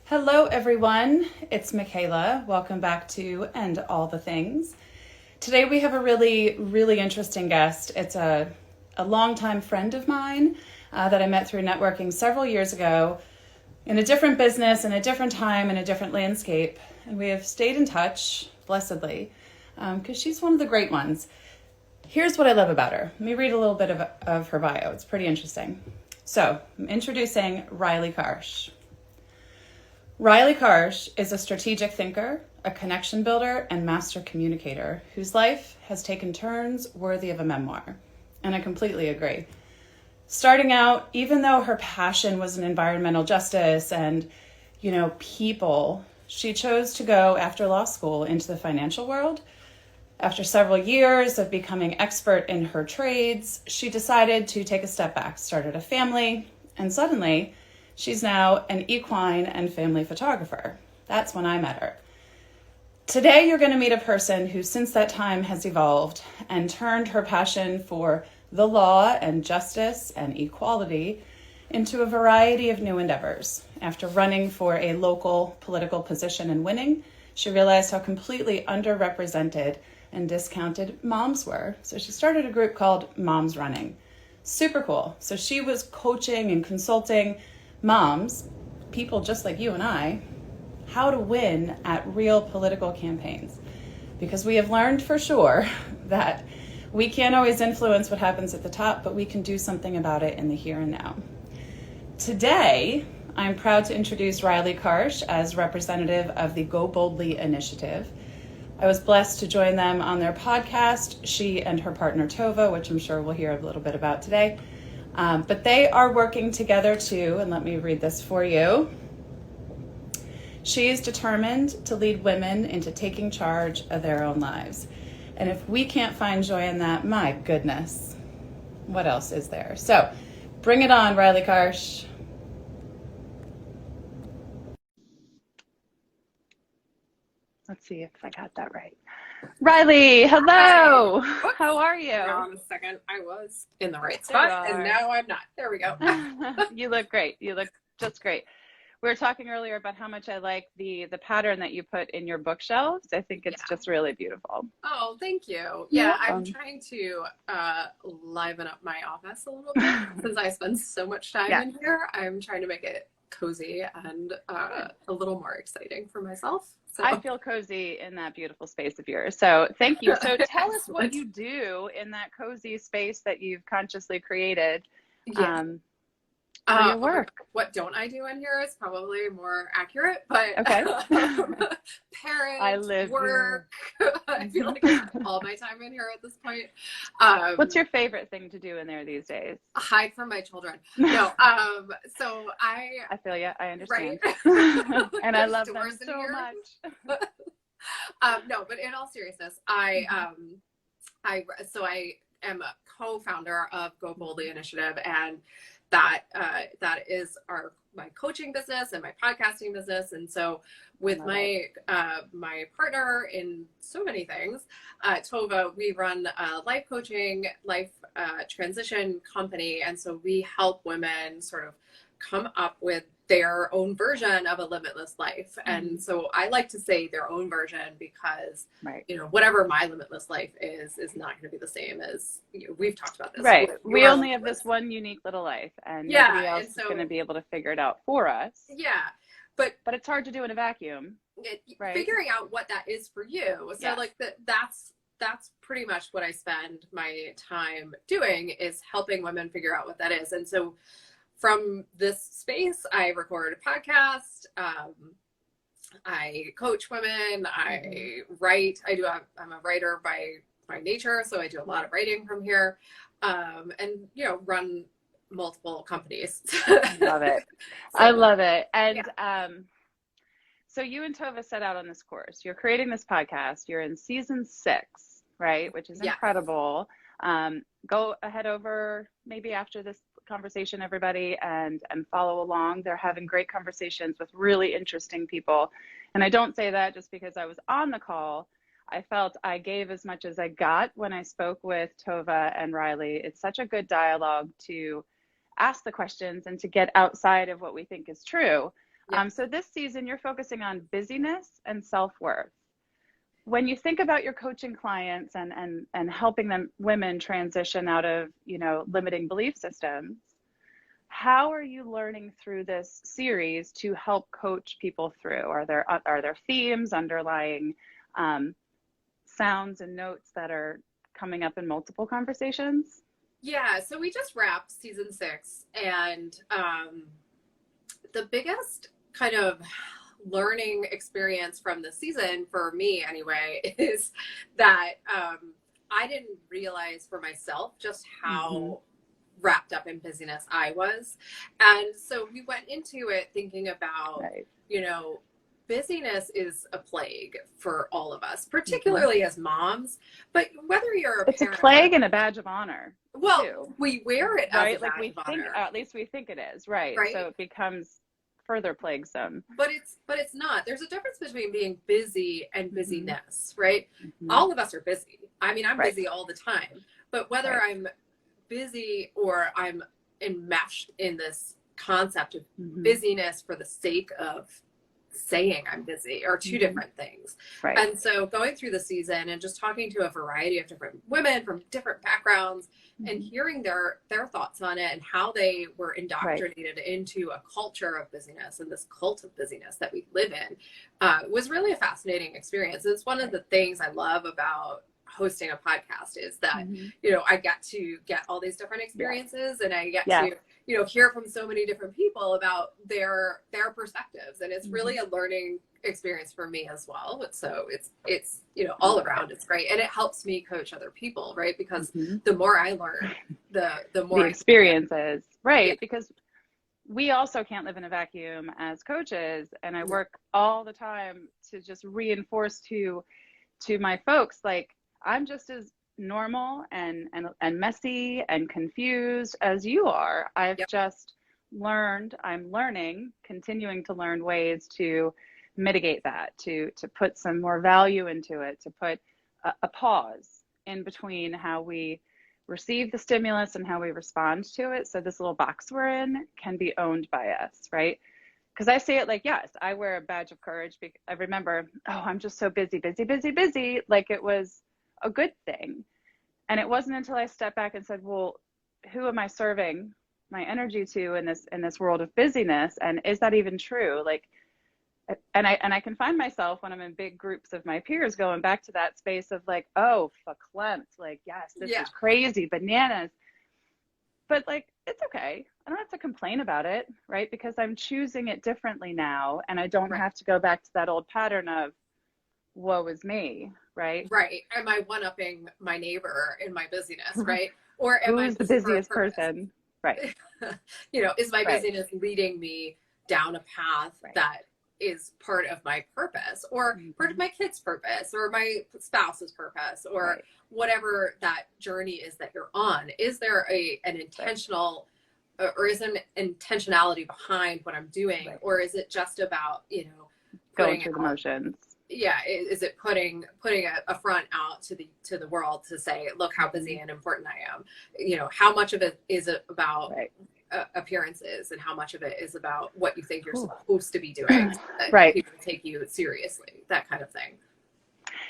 Hello, everyone. It's Michaela. Welcome back to And All the Things. Today we have a really interesting guest. It's a longtime friend of mine that I met through networking several years ago in a different business, in a different time, in a different landscape. And we have stayed in touch, blessedly, because she's one of the great ones. Here's what I love about her. Let me read a little bit of her bio. It's pretty interesting. So, I'm introducing Rielly Karsh. Rielly Karsh is a strategic thinker, a connection builder, and master communicator whose life has taken turns worthy of a memoir. And I completely agree. Starting out, even though her passion was in environmental justice and, people, she chose to go after law school into the financial world. After several years of becoming expert in her trades, she decided to take a step back, started a family, and suddenly she's now an equine and family photographer. That's when I met her. Today, you're going to meet a person who since that time has evolved and turned her passion for the law and justice and equality into a variety of new endeavors. After running for a local political position and winning, she realized how completely underrepresented and discounted moms were. So she started a group called Moms Running. Super cool. So she was coaching and consulting moms, people just like you and I, how to win at real political campaigns. Because we have learned for sure that we can't always influence what happens at the top, but we can do something about it in the here and now. Today, I'm proud to introduce Rielly Karsh as representative of the Go Boldly initiative. I was blessed to join them on their podcast, she and her partner Tova, which I'm sure we'll hear a little bit about today. But they are working together too, and let me read this for you. She is determined to lead women into taking charge of their own lives. And if we can't find joy in that, my goodness, what else is there? So bring it on, Rielly Karsh. Let's see if I got that right. Rielly, hello. Hi. How are you? Hold on a second. I was in the right spot, and now I'm not. There we go. You look great. You look just great. We were talking earlier about how much I like the pattern that you put in your bookshelves. I think it's just really beautiful. Oh, thank you. Yeah, I'm trying to liven up my office a little bit since I spend so much time in here. I'm trying to make it cozy and a little more exciting for myself. So. I feel cozy in that beautiful space of yours. So thank you. So tell us what you do in that cozy space that you've consciously created. Your work. What don't I do in here is probably more accurate, but okay. Parents, work. I feel like I spend all my time in here at this point. What's your favorite thing to do in there these days? Hide from my children. No. So I feel you. I understand. Right? And I love them so much. No, but in all seriousness, I am a co-founder of Go Boldly Initiative, and that is my coaching business and my podcasting business. And so with my partner in so many things, Tova, we run a life coaching, life transition company. And so we help women sort of come up with their own version of a limitless life. And so I like to say their own version because, whatever my limitless life is not going to be the same as, we've talked about this. Right. We only have this one unique little life, and nobody else is going to be able to figure it out for us. Yeah. But it's hard to do in a vacuum. Figuring out what that is for you. So that's pretty much what I spend my time doing, is helping women figure out what that is. And so from this space, I record a podcast. I coach women. I write. I'm a writer by nature, so I do a lot of writing from here, and run multiple companies. I love it. I love it. And so you and Tova set out on this course. You're creating this podcast. You're in season 6, right? Which is incredible. Go ahead over maybe after this conversation, everybody, and follow along. They're having great conversations with really interesting people. And I don't say that just because I was on the call. I felt I gave as much as I got when I spoke with Tova and Rielly. It's such a good dialogue to ask the questions and to get outside of what we think is true. Yeah. So this season, you're focusing on busyness and self-worth. When you think about your coaching clients and helping them, women transition out of, limiting belief systems, how are you learning through this series to help coach people through? Are there themes, underlying sounds and notes that are coming up in multiple conversations? Yeah, so we just wrapped season 6, and the biggest kind of learning experience from the season, for me anyway, is that I didn't realize for myself just how wrapped up in busyness I was. And so we went into it thinking about, Right. Busyness is a plague for all of us, particularly as moms, but whether you're a It's a parent, plague and a badge of honor. well, too, we wear it right? as a Like badge we of think, honor, at least we think it is, right? right? So it becomes further plaguesome. But it's not. There's a difference between being busy and busyness, right? Mm-hmm. All of us are busy. I mean, I'm Right. busy all the time, but whether Right. I'm busy or I'm enmeshed in this concept of busyness for the sake of saying I'm busy are two different things. Right. And so going through the season and just talking to a variety of different women from different backgrounds and hearing their thoughts on it and how they were indoctrinated into a culture of busyness and this cult of busyness that we live in was really a fascinating experience. It's one of the things I love about hosting a podcast is that, I get to get all these different experiences and I get to, hear from so many different people about their perspectives. And it's really a learning experience for me as well. So it's, all around it's great. And it helps me coach other people, right? Because the more I learn, the more the experiences, right? Yeah. Because we also can't live in a vacuum as coaches. And I work all the time to just reinforce to my folks, like, I'm just as normal and messy and confused as you are. I've just learned, I'm learning, continuing to learn ways to mitigate that, to put some more value into it, to put a pause in between how we receive the stimulus and how we respond to it. So this little box we're in can be owned by us, right? Because I say it like, yes, I wear a badge of courage. Because I remember, I'm just so busy, like it was a good thing. And it wasn't until I stepped back and said, well, who am I serving my energy to in this world of busyness? And is that even true? Like, and I can find myself when I'm in big groups of my peers going back to that space of like, oh, verklempt, like, yes, this is crazy, bananas. But like, it's okay. I don't have to complain about it, right? Because I'm choosing it differently now. And I don't have to go back to that old pattern of woe is me, right? Right. Am I one-upping my neighbor in my busyness, right? Or am I Who's the busiest person? Right. Is my busyness leading me down a path that is part of my purpose or part of my kid's purpose or my spouse's purpose or whatever that journey is that you're on? Is there an intentional or is there an intentionality behind what I'm doing? Or is it just about, going through the motions? Yeah. Is it putting a front out to the world to say, look how busy and important I am? How much of it is about appearances and how much of it is about what you think you're supposed to be doing so that people take you seriously, that kind of thing.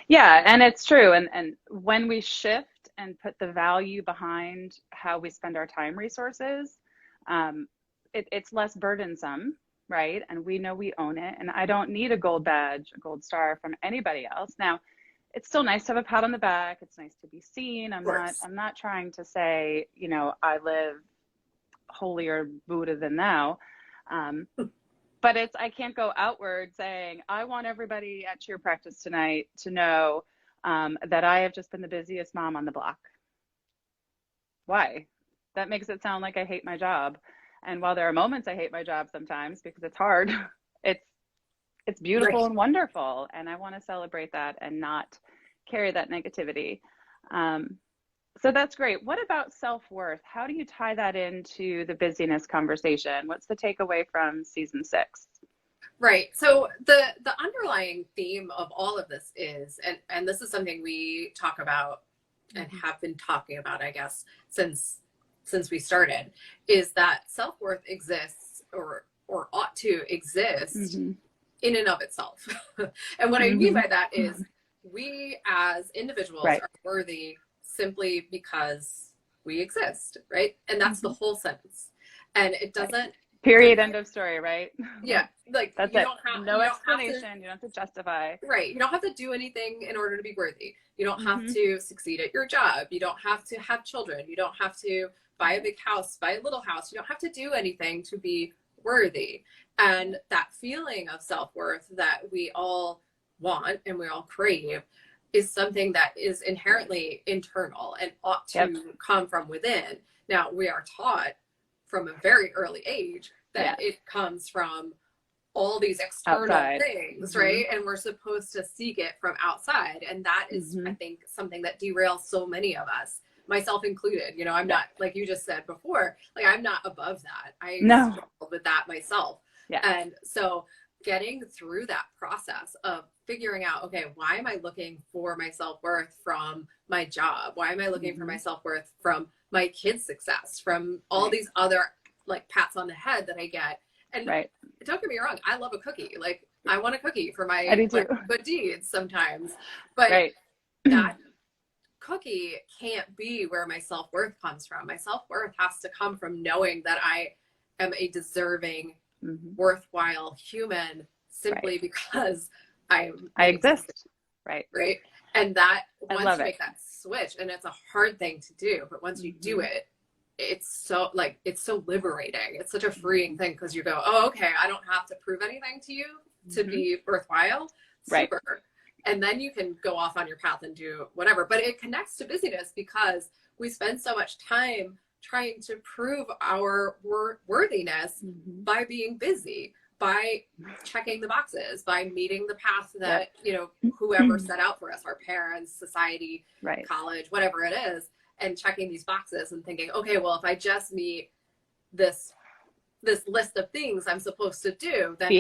Yeah, and it's true. And when we shift and put the value behind how we spend our time resources, it's less burdensome, right? And we know we own it. And I don't need a gold badge, a gold star from anybody else. Now, it's still nice to have a pat on the back. It's nice to be seen. I'm not trying to say, I live holier Buddha than thou. But I can't go outward saying, I want everybody at cheer practice tonight to know that I have just been the busiest mom on the block. Why? That makes it sound like I hate my job. And while there are moments I hate my job sometimes because it's hard, it's beautiful and wonderful. And I want to celebrate that and not carry that negativity. So that's great. What about self-worth? How do you tie that into the busyness conversation? What's the takeaway from season 6? Right. So the underlying theme of all of this is, and this is something we talk about and have been talking about, I guess, since we started, is that self-worth exists or or ought to exist Mm-hmm. in and of itself. And what I mean by that is we as individuals Right. are worthy simply because we exist, right? And that's the whole sentence. And it doesn't Period. End of story, right? yeah, like That's you it. don't have No you don't have explanation. You don't have to justify. right, you don't have to do anything in order to be worthy. You don't have Mm-hmm. to succeed at your job. You don't have to have children. You don't have to buy a big house, buy a little house. You don't have to do anything to be worthy. And that feeling of self-worth that we all want and we all crave is something that is inherently internal and ought to come from within. Now, we are taught from a very early age that it comes from all these external Outside. things, right? And we're supposed to seek it from outside. And that is, I think, something that derails so many of us, myself included. You know, I'm not, like you just said before, like I'm not above that. I struggled with that myself. Yeah. And so getting through that process of figuring out, okay, why am I looking for my self-worth from my job? Why am I looking for my self-worth from my kids' success, from all these other like pats on the head that I get? And don't get me wrong, I love a cookie. Like I want a cookie for my like, good deeds sometimes, but that cookie can't be where my self-worth comes from. My self-worth has to come from knowing that I am a deserving, worthwhile human simply because I exist. Right. And that once you make that switch, and it's a hard thing to do, but once you do it, it's so liberating. It's such a freeing thing because you go, oh, okay, I don't have to prove anything to you to be worthwhile. Super. Right. And then you can go off on your path and do whatever. But it connects to busyness because we spend so much time trying to prove our worthiness by being busy, by checking the boxes, by meeting the path that, you know, whoever set out for us, our parents, society, college, whatever it is, and checking these boxes and thinking, okay, well, if I just meet this list of things I'm supposed to do, then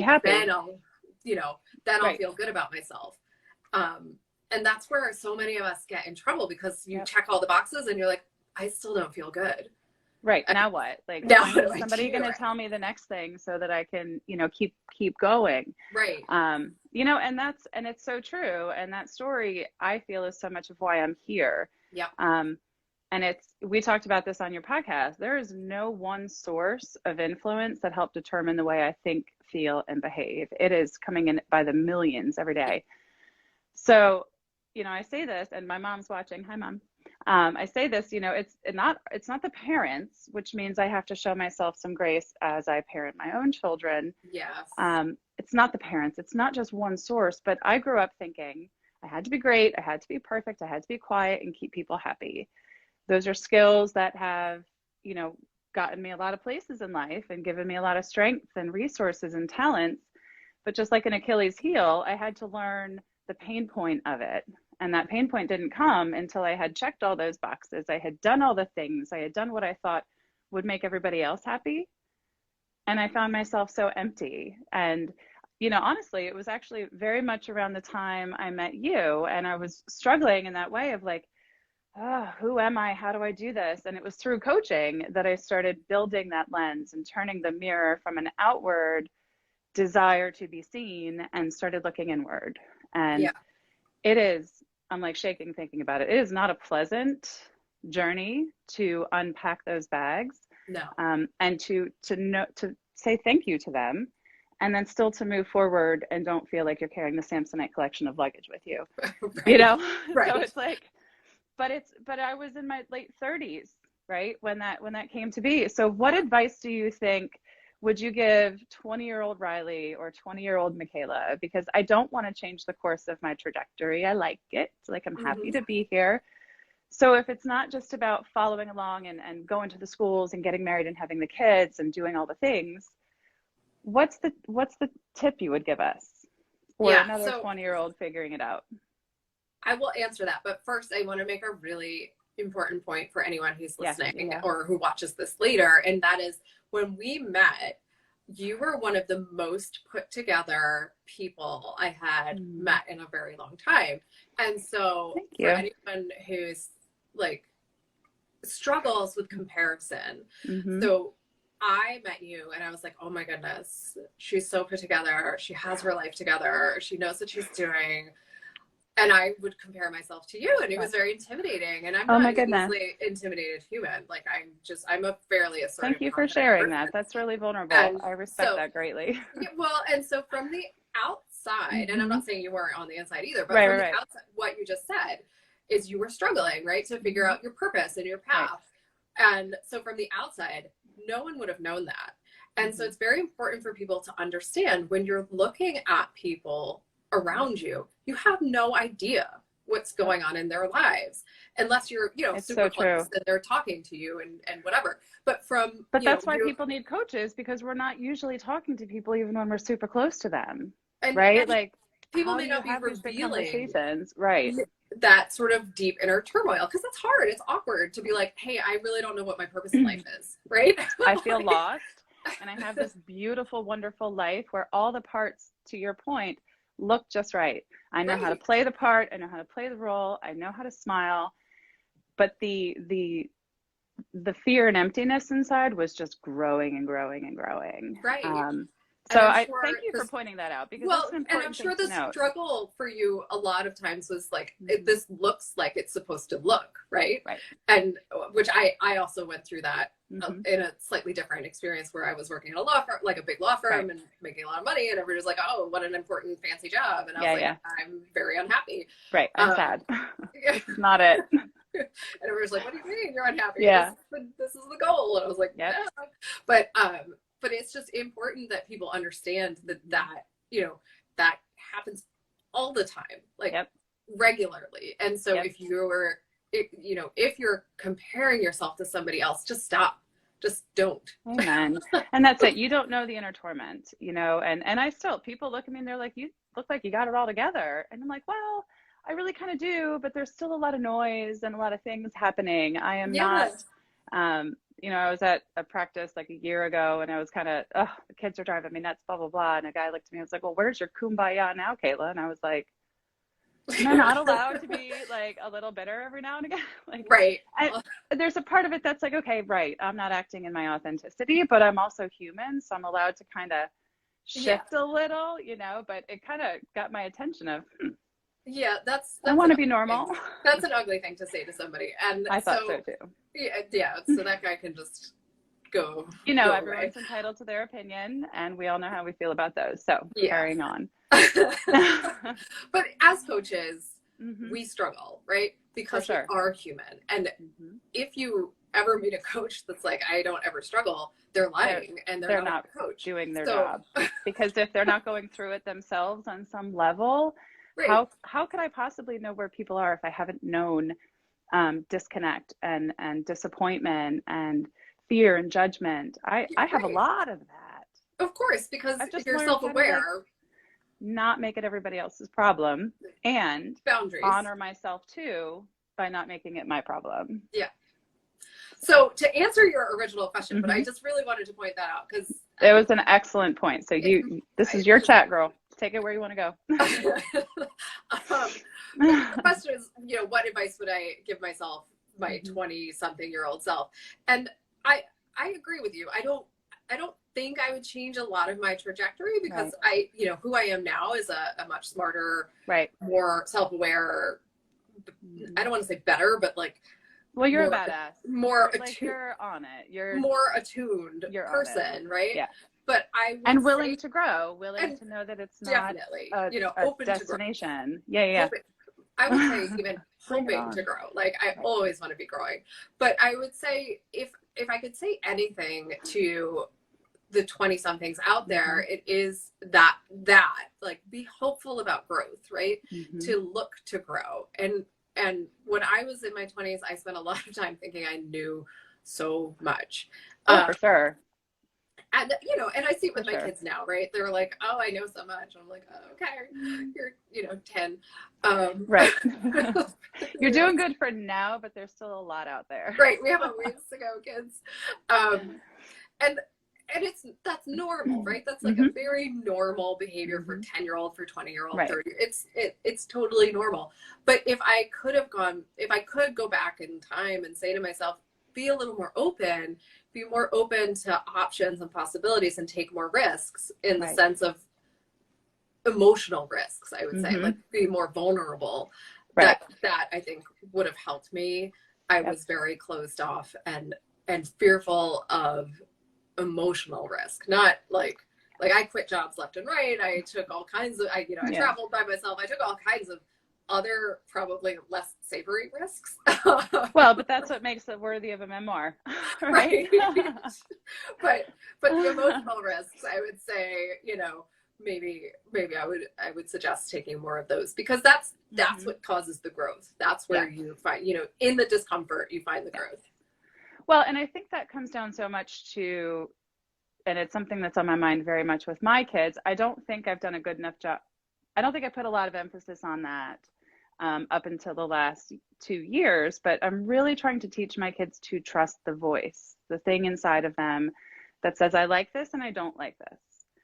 I'll, you know, then I'll feel good about myself. And that's where so many of us get in trouble because you check all the boxes and you're like, I still don't feel good. Right. Now what? Like, now is somebody going to tell me the next thing so that I can, you know, keep going. Right. You know, and it's so true. And that story I feel is so much of why I'm here. Yeah. And we talked about this on your podcast. There is no one source of influence that helped determine the way I think, feel, and behave. It is coming in by the millions every day. So, you know, I say this, and my mom's watching. Hi, Mom. I say this, you know, it's not the parents, which means I have to show myself some grace as I parent my own children. Yes. It's not the parents. It's not just one source, but I grew up thinking I had to be great. I had to be perfect. I had to be quiet and keep people happy. Those are skills that have, you know, gotten me a lot of places in life and given me a lot of strength and resources and talents. But just like an Achilles heel, I had to learn the pain point of it. And that pain point didn't come until I had checked all those boxes. I had done all the things. I had done what I thought would make everybody else happy. And I found myself so empty. And, you know, honestly, it was actually very much around the time I met you. And I was struggling in that way of like, oh, who am I? How do I do this? And it was through coaching that I started building that lens and turning the mirror from an outward desire to be seen and started looking inward. And it is, I'm like shaking thinking about it. It is not a pleasant journey to unpack those bags. No. And to say thank you to them, and then still to move forward and don't feel like you're carrying the Samsonite collection of luggage with you. You know? So it's like, but I was in my late 30s, right? When that came to be. So what advice do you think would you give 20-year-old Rielly or 20-year-old Michaela? Because I don't want to change the course of my trajectory. I like it. Like, I'm happy to be here. So if it's not just about following along and going to the schools and getting married and having the kids and doing all the things, what's the tip you would give us? Or another 20-year-old figuring it out? I will answer that. But first, I want to make a really important point for anyone who's listening or who watches this later. And that is, when we met, you were one of the most put together people I had met in a very long time. And so for anyone who's like struggles with comparison, so I met you and I was like, oh my goodness, she's so put together. She has her life together. She knows what she's doing. And I would compare myself to you, and it was very intimidating. And I'm not an easily intimidated human. Like I'm a fairly assertive. Thank you for sharing that. That's really vulnerable. And I respect that greatly. Well, and so from the outside, and I'm not saying you weren't on the inside either, but from the outside, what you just said is you were struggling, right, to figure out your purpose and your path. Right. And so from the outside, no one would have known that. And so it's very important for people to understand when you're looking at people around you, you have no idea what's going on in their lives unless you're, super close and they're talking to you and whatever. But that's why people need coaches, because we're not usually talking to people even when we're super close to them. Right? And like people may not be revealing right. that sort of deep inner turmoil, because it's hard. It's awkward to be like, hey, I really don't know what my purpose in life is. Right? I feel lost, and I have this beautiful, wonderful life where all the parts, to your point, look just right. I know how to play the part. I know how to play the role. I know how to smile. But the fear and emptiness inside was just growing and growing and growing. Right. So I thank you for pointing that out, because that's an important and I'm sure the struggle for you a lot of times was like, this looks like it's supposed to look, right? Right. And which I also went through that in a slightly different experience, where I was working at a law firm, like a big law firm, and making a lot of money, and everybody's like, oh, what an important fancy job. And I was like, I'm very unhappy. Right. I'm sad. This is not it. And everybody's like, what do you mean you're unhappy? Yeah. This is the goal. And I was like, yeah. But it's just important that people understand that that happens all the time, like regularly. And so if you're comparing yourself to somebody else, just stop. Just don't. Amen. And that's it. You don't know the inner torment, and I still, people look at me and they're like, you look like you got it all together. And I'm like, well, I really kind of do, but there's still a lot of noise and a lot of things happening. I am not, I was at a practice like a year ago, and I was kind of, the kids are driving me nuts, blah, blah, blah. And a guy looked at me and was like, well, where's your kumbaya now, Kayla? And I was like, am I not allowed to be like a little bitter every now and again? Like, right. There's a part of it that's like, okay, right, I'm not acting in my authenticity, but I'm also human. So I'm allowed to kind of shift a little, but it kind of got my attention of, yeah, that's I want to be normal. That's an ugly thing to say to somebody. And I thought so too. Yeah. So that guy can just go. Everyone's entitled to their opinion, and we all know how we feel about those. So carrying on. But as coaches, we struggle, right? Because we are human. And if you ever meet a coach that's like, I don't ever struggle, they're lying, and they're not a coach doing their job. Because if they're not going through it themselves on some level, how could I possibly know where people are if I haven't known disconnect and disappointment and fear and judgment? I have a lot of that. Of course, because you're self-aware. Not make it everybody else's problem, and boundaries. Honor myself too by not making it my problem. Yeah. So to answer your original question, but I just really wanted to point that out, because it was an excellent point. So this is your chat, girl. Take it where you want to go. The question is, what advice would I give myself, my 20-something-year-old self? And I agree with you. I don't think I would change a lot of my trajectory, because who I am now is a much smarter, more self-aware, I don't want to say better, but like, well, you're a badass. More attuned. Like, you're on it. You're more attuned person, right? Yeah. But I would willing to grow, willing to know that it's not open destination. Yeah. I would say even hoping to grow. Like, I always want to be growing. But I would say if I could say anything to the 20-somethings out there, it is that like, be hopeful about growth, right? To look to grow. And when I was in my 20s, I spent a lot of time thinking I knew so much. For sure. And, and I see it with my kids now, right? They're like, oh, I know so much. I'm like, oh, okay, you're 10. Right. You're doing good for now, but there's still a lot out there. Right. We have a ways to go, kids. And that's normal, right? That's like a very normal behavior for 10-year-old, for 20-year-old, 30. It's totally normal. But if I could go back in time and say to myself, be a little more open, be more open to options and possibilities and take more risks in the sense of emotional risks, I would say, like be more vulnerable. That I think would have helped me. I was very closed off and fearful of emotional risk, not like I quit jobs left and right. I took all kinds of, I traveled by myself. I took all kinds of other probably less savory risks. Well, but that's what makes it worthy of a memoir, right? but the emotional risks, I would say, maybe I would suggest taking more of those, because that's what causes the growth. That's where you find, in the discomfort, you find the growth. Well, and I think that comes down so much to, and it's something that's on my mind very much with my kids. I don't think I've done a good enough job. I don't think I put a lot of emphasis on that up until the last 2 years, but I'm really trying to teach my kids to trust the voice, the thing inside of them that says, I like this and I don't like this.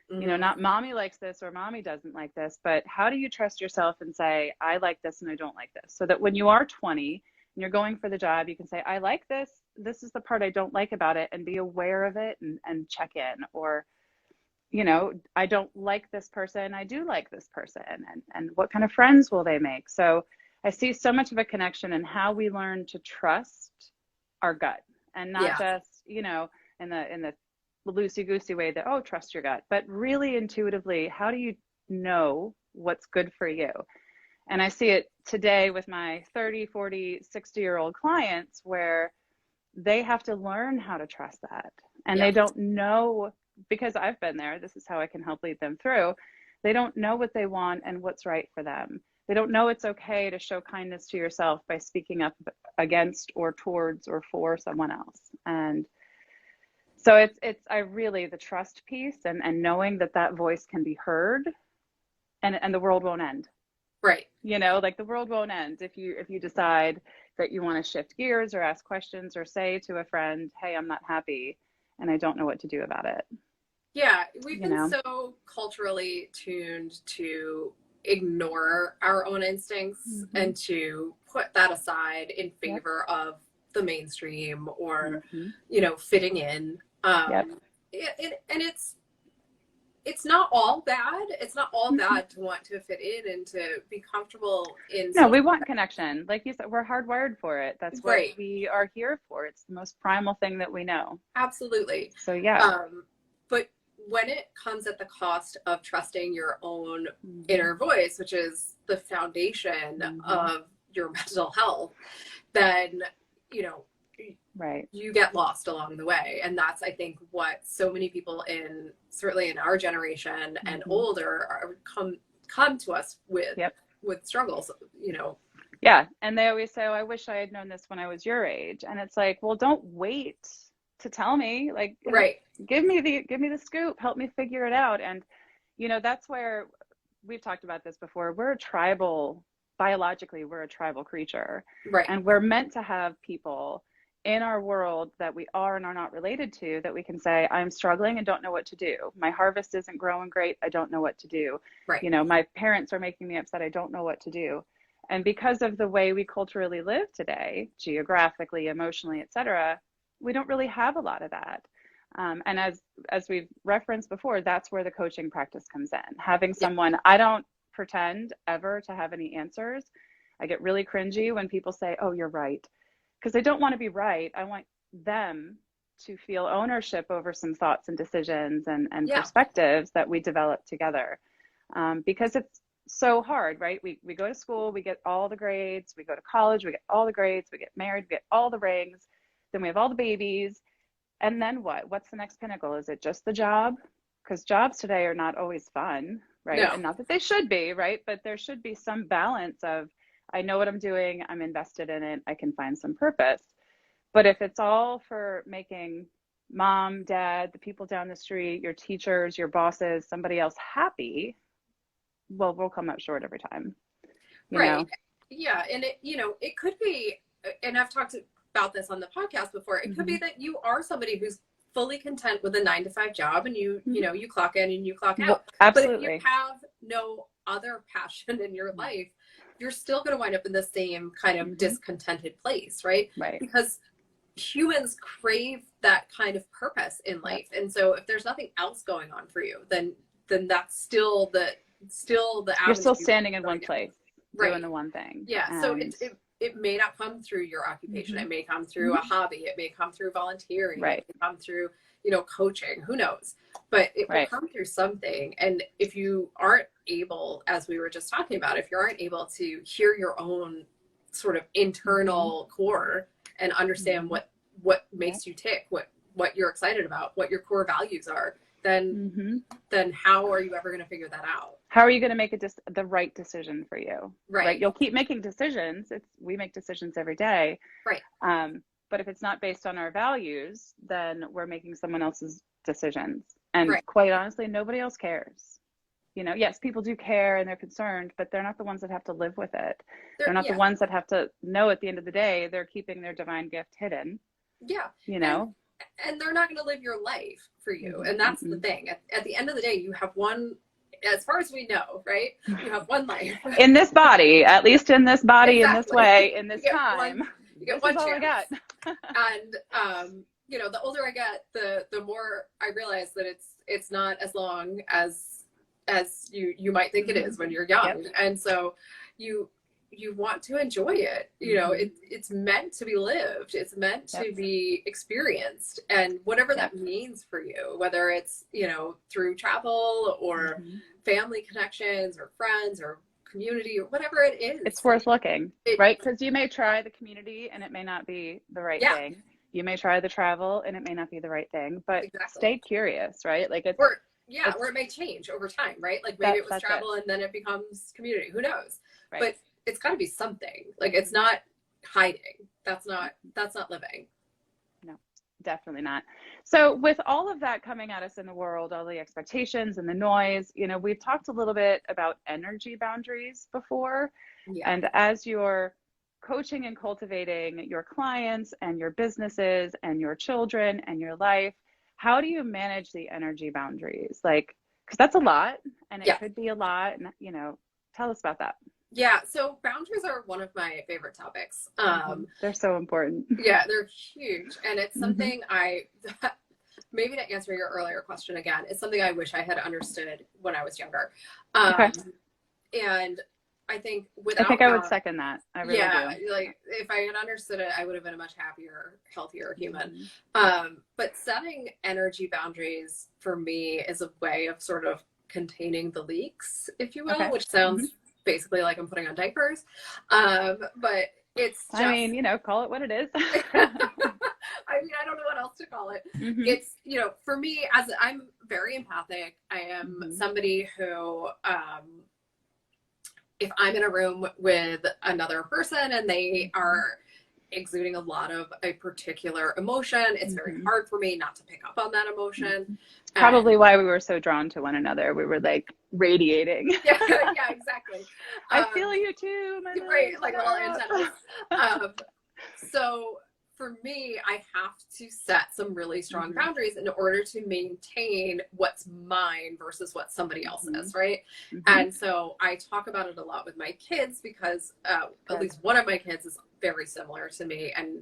Not mommy likes this or mommy doesn't like this, but how do you trust yourself and say, I like this and I don't like this? So that when you are 20 and you're going for the job, you can say, I like this. This is the part I don't like about it, and be aware of it and check in. Or, I don't like this person. I do like this person. And what kind of friends will they make? So I see so much of a connection in how we learn to trust our gut, and not just, in the loosey-goosey way that, oh, trust your gut, but really intuitively, how do you know what's good for you? And I see it today with my 30, 40, 60-year-old clients, where they have to learn how to trust that. And they don't know, because I've been there, this is how I can help lead them through. They don't know what they want and what's right for them. They don't know it's okay to show kindness to yourself by speaking up against or towards or for someone else. And so it's the trust piece, and knowing that voice can be heard, and the world won't end. Right. Like the world won't end if you decide that you want to shift gears or ask questions or say to a friend, hey, I'm not happy and I don't know what to do about it. Yeah, we've been so culturally tuned to ignore our own instincts and to put that aside in favor of the mainstream or, fitting in. And it's not all bad. It's not all bad to want to fit in and to be comfortable in. No, we want connection. Like you said, we're hardwired for it. That's what we are here for. It's the most primal thing that we know. Absolutely. So yeah. But when it comes at the cost of trusting your own inner voice, which is the foundation of your mental health, then, you get lost along the way. And that's, I think, what so many people certainly in our generation and older come to us with struggles, Yeah. And they always say, oh, I wish I had known this when I was your age. And it's like, well, don't wait to tell me, like, give me the scoop, help me figure it out. And, that's where we've talked about this before. Biologically, we're a tribal creature. Right. And we're meant to have people in our world that we are and are not related to, that we can say, I'm struggling and don't know what to do. My harvest isn't growing great. I don't know what to do. Right. My parents are making me upset. I don't know what to do. And because of the way we culturally live today, geographically, emotionally, etc., we don't really have a lot of that. And as we've referenced before, that's where the coaching practice comes in. Having someone, I don't pretend ever to have any answers. I get really cringy when people say, oh, you're right. Because I don't want to be right. I want them to feel ownership over some thoughts and decisions and perspectives that we develop together. Because it's so hard, right? We go to school, we get all the grades, we go to college, we get all the grades, we get married, we get all the rings, then we have all the babies. And then what? What's the next pinnacle? Is it just the job? Because jobs today are not always fun, right? No. And not that they should be, right? But there should be some balance of, I know what I'm doing, I'm invested in it, I can find some purpose. But if it's all for making mom, dad, the people down the street, your teachers, your bosses, somebody else happy, well, we'll come up short every time. You know? Yeah. And it could be, and I've talked about this on the podcast before, it could be that you are somebody who's fully content with a 9-to-5 job, and you clock in and you clock out. Well, absolutely. But if you have no other passion in your life, you're still going to wind up in the same kind of discontented place, right? Right. Because humans crave that kind of purpose in life. And so if there's nothing else going on for you, then that's still the you're still standing in one place, right, doing the one thing. Yeah. So it may not come through your occupation. It may come through a hobby. It may come through volunteering. Right. It may come through, coaching. Who knows? But it will come through something. And if you aren't able, as we were just talking about, if you aren't able to hear your own sort of internal core and understand what makes you tick, what you're excited about, what your core values are, then how are you ever going to figure that out? How are you going to make the right decision for you? Right. You'll keep making decisions. We make decisions every day. Right. But if it's not based on our values, then we're making someone else's decisions. And quite honestly, nobody else cares. Yes, people do care and they're concerned, but they're not the ones that have to live with it. They're not the ones that have to know at the end of the day, they're keeping their divine gift hidden. Yeah. And they're not going to live your life for you. And that's the thing. At the end of the day, you have one, as far as we know, right? You have one life. In this body, at least in this body, in this way, in this time. You get one chance. All I got. And, the older I get, the more I realize that it's not as long as you might think it is when you're young. Yep. And so you want to enjoy it. It's meant to be lived. It's meant to be experienced. And whatever that means for you, whether it's, through travel or family connections or friends or community or whatever it is. It's worth looking, right? Because you may try the community and it may not be the right thing. You may try the travel and it may not be the right thing, but stay curious, right? Like or it may change over time, right? Like maybe it was travel and then it becomes community. Who knows? Right. But it's got to be something. Like it's not hiding. That's not living. No, definitely not. So with all of that coming at us in the world, all the expectations and the noise, we've talked a little bit about energy boundaries before. Yeah. And as you're coaching and cultivating your clients and your businesses and your children and your life, how do you manage the energy boundaries? Like, because that's a lot and it could be a lot. And, tell us about that. Yeah. So boundaries are one of my favorite topics. They're so important. Yeah, they're huge. And it's something maybe to answer your earlier question again, it's something I wish I had understood when I was younger. And I think I would second that. I really do. Like if I had understood it, I would have been a much happier, healthier human. But setting energy boundaries for me is a way of sort of containing the leaks, if you will, which sounds basically like I'm putting on diapers. But it's just, call it what it is. I don't know what else to call it. It's, for me, as I'm very empathic, I am somebody who, if I'm in a room with another person and they are exuding a lot of a particular emotion, it's very hard for me not to pick up on that emotion. Probably why we were so drawn to one another. We were like radiating. Yeah, exactly. I feel you too. Right, like little antennas. So for me, I have to set some really strong boundaries in order to maintain what's mine versus what somebody else is, right? And so I talk about it a lot with my kids because at least one of my kids is very similar to me and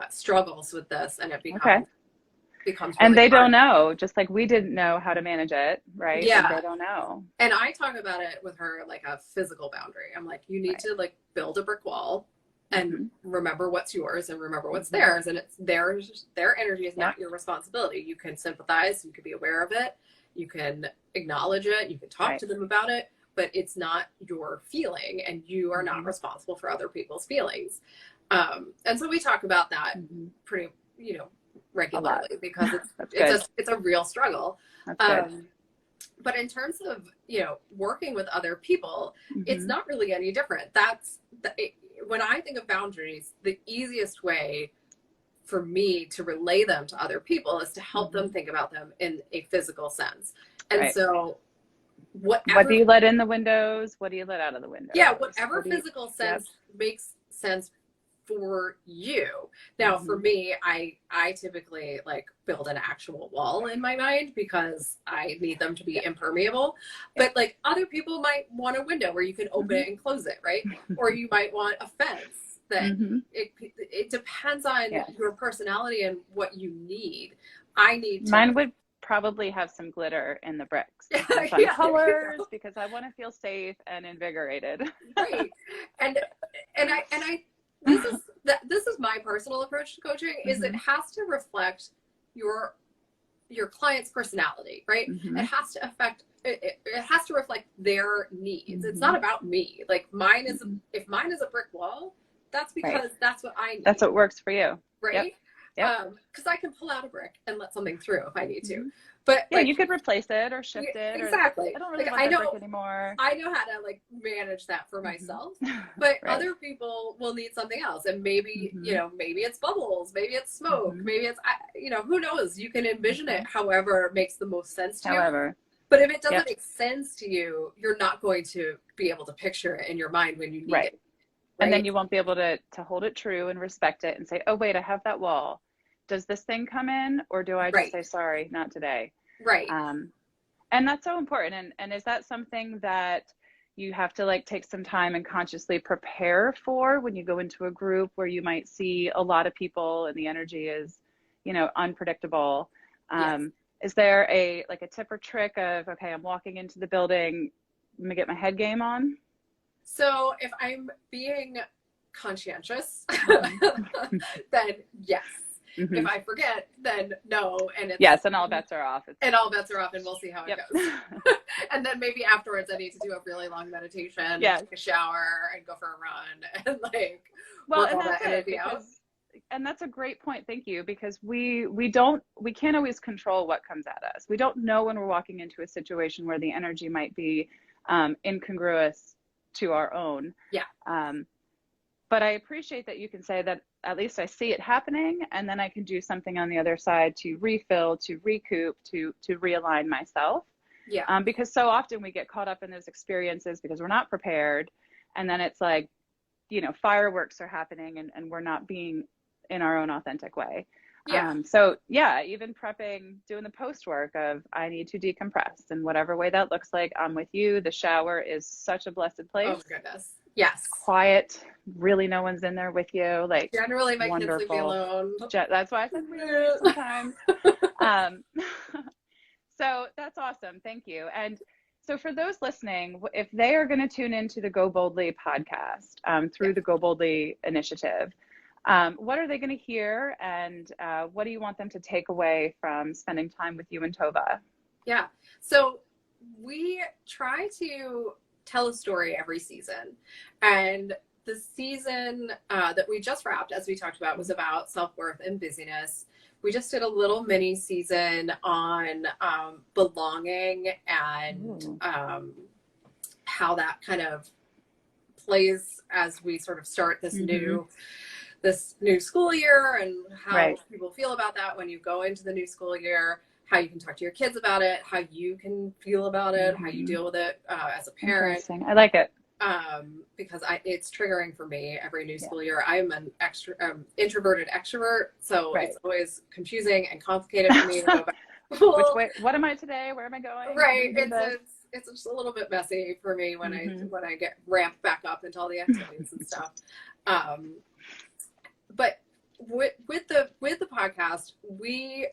struggles with this, and it becomes and really they hard. Don't know, just like we didn't know how to manage it, right? Yeah. And they don't know. And I talk about it with her like a physical boundary. I'm like, you need to like build a brick wall and remember what's yours and remember what's theirs. And it's theirs. Their energy is not your responsibility. You can sympathize. You can be aware of it. You can acknowledge it. You can talk to them about it, but it's not your feeling and you are not responsible for other people's feelings. And so we talk about that pretty, regularly because it's a real struggle. But in terms of, working with other people, it's not really any different. When I think of boundaries, the easiest way for me to relay them to other people is to help them think about them in a physical sense. And so what do you let in the windows? What do you let out of the windows? Yeah, whatever physical sense makes sense for you. Now, for me, I typically like build an actual wall in my mind because I need them to be impermeable. But like other people might want a window where you can open it and close it, right? Or you might want a fence that Mm-hmm. it depends on Yes. your personality and what you need. I need to. Mine would probably have some glitter in the bricks and some fun Yeah, there you colors go. because I want to feel safe and invigorated. Right. And I this is my personal approach to coaching, is it Mm-hmm. has to reflect your client's personality, right? Mm-hmm. It has to affect it has to reflect their needs. It's Mm-hmm. not about me. Like mine is, Mm-hmm. if mine is a brick wall, that's Right. because that's what I need. That's what works for you. Right? Yep. Because I can pull out a brick and let something through if I need to. Mm-hmm. But Yeah, like, you could replace it or shift it, or exactly. I don't really Like want that brick anymore. I know how to like manage that for myself, Mm-hmm. but Right. other people will need something else, and maybe Mm-hmm. maybe it's bubbles, maybe it's smoke, Mm-hmm. maybe it's who knows. You can envision it however makes the most sense to you. However, But if it doesn't yep. make sense to you, you're not going to be able to picture it in your mind when you need Right. it. Right. And then you won't be able to hold it true and respect it and say, oh, wait, I have that wall. Does this thing come in, or do I just say, sorry, not today? Right. And that's so important. And is that something that you have to like take some time and consciously prepare for when you go into a group where you might see a lot of people and the energy is, unpredictable? Yes. Is there a tip or trick of, okay, I'm walking into the building, I'm gonna get my head game on? So if I'm being conscientious, Mm-hmm. then yes. Mm-hmm. If I forget, then no. And it's, yes, and all bets are off. And we'll see how it goes. And then maybe afterwards I need to do a really long meditation, take a shower, and go for a run, and work all that energy out. And that's a great point. Thank you. Because we can't always control what comes at us. We don't know when we're walking into a situation where the energy might be incongruous to our own. Yeah. But I appreciate that you can say that at least I see it happening, and then I can do something on the other side to refill, to recoup, to realign myself. Yeah. Because so often we get caught up in those experiences because we're not prepared, and then it's like, fireworks are happening, and we're not being in our own authentic way. Yeah. So yeah, even prepping, doing the post work of I need to decompress, and whatever way that looks like, I'm with you. The shower is such a blessed place. Oh my goodness. Yes. Quiet. Really, no one's in there with you. Like, generally, my wonderful. kids leave me alone. That's why I said really sometimes. So that's awesome. Thank you. And so for those listening, if they are going to tune into the Go Boldly podcast through the Go Boldly initiative, what are they going to hear, and what do you want them to take away from spending time with you and Tova? Yeah. So we try to tell a story every season. And the season that we just wrapped, as we talked about, was about self-worth and busyness. We just did a little mini season on belonging and how that kind of plays as we sort of start this new school year, and how people feel about that when you go into the new school year, how you can talk to your kids about it, how you can feel about it, how you deal with it as a parent. I like it. Because it's triggering for me every new school year. I'm an introverted extrovert, so it's always confusing and complicated for me to go back to school. Which way? What am I today? Where am I going? Right. It's just a little bit messy for me when I get ramped back up into all the activities and stuff. But with the podcast, we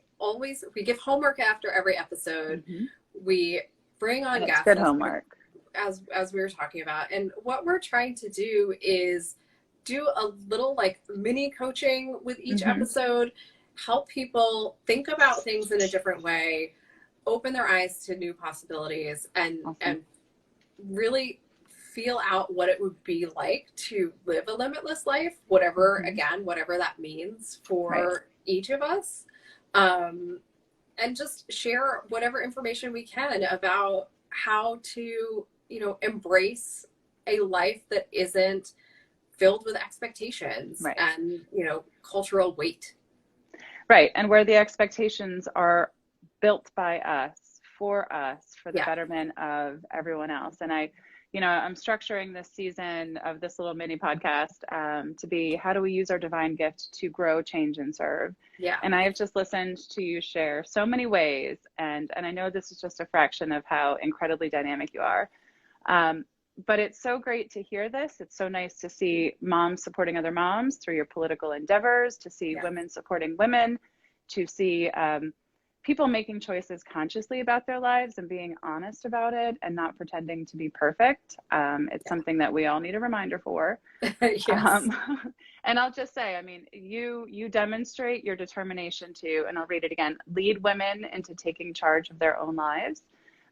give homework after every episode. We bring on guests. Good homework. As we were talking about, and what we're trying to do is do a little mini coaching with each episode, help people think about things in a different way, open their eyes to new possibilities, and really feel out what it would be like to live a limitless life, whatever that means for each of us, and just share whatever information we can about how to embrace a life that isn't filled with expectations and cultural weight. Right. And where the expectations are built by us, for the betterment of everyone else. And I'm structuring this season of this little mini podcast to be, how do we use our divine gift to grow, change, and serve? Yeah. And I have just listened to you share so many ways. And I know this is just a fraction of how incredibly dynamic you are. but it's so great to hear this. It's so nice to see moms supporting other moms through your political endeavors, to see women supporting women, to see people making choices consciously about their lives and being honest about it and not pretending to be perfect. It's something that we all need a reminder for. Yes. And I'll just say, I mean, you demonstrate your determination to, and I'll read it again, lead women into taking charge of their own lives.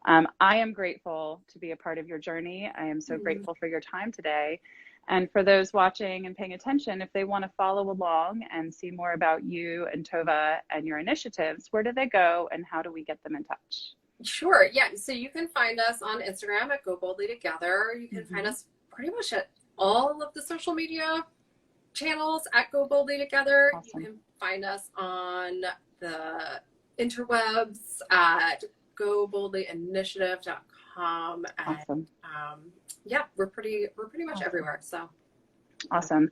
I am grateful to be a part of your journey. I am so grateful for your time today. And for those watching and paying attention, if they want to follow along and see more about you and Tova and your initiatives, where do they go and how do we get them in touch? Sure. Yeah. So you can find us on Instagram at Go Boldly Together. You can find us pretty much at all of the social media channels at Go Boldly Together. Awesome. You can find us on the interwebs at goboldlyinitiative.com. And Awesome. yeah, we're pretty much everywhere. So awesome.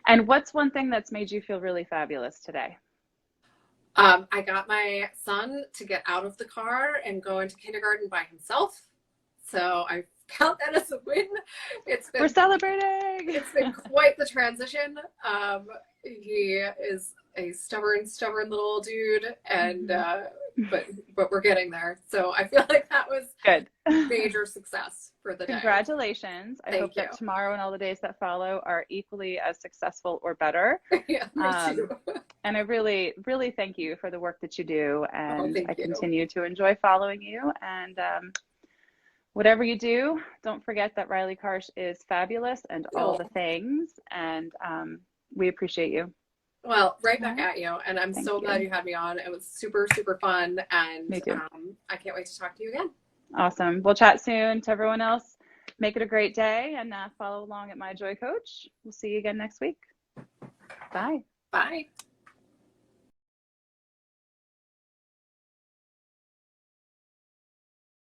And what's one thing that's made you feel really fabulous today? I got my son to get out of the car and go into kindergarten by himself. So I count that as a win. We're celebrating. It's been quite the transition. He is a stubborn little dude, and but we're getting there. So I feel like that was good. Major success for the day. Congratulations. I hope that tomorrow and all the days that follow are equally as successful or better. Yeah, me too. And I really, really thank you for the work that you do. And I continue to enjoy following you. And whatever you do, don't forget that Rielly Karsh is fabulous and all the things. And we appreciate you. Well, right back at you. And I'm so glad you had me on. It was super, super fun. And me too. I can't wait to talk to you again. Awesome. We'll chat soon. To everyone else, make it a great day and follow along at My Joy Coach. We'll see you again next week. Bye. Bye.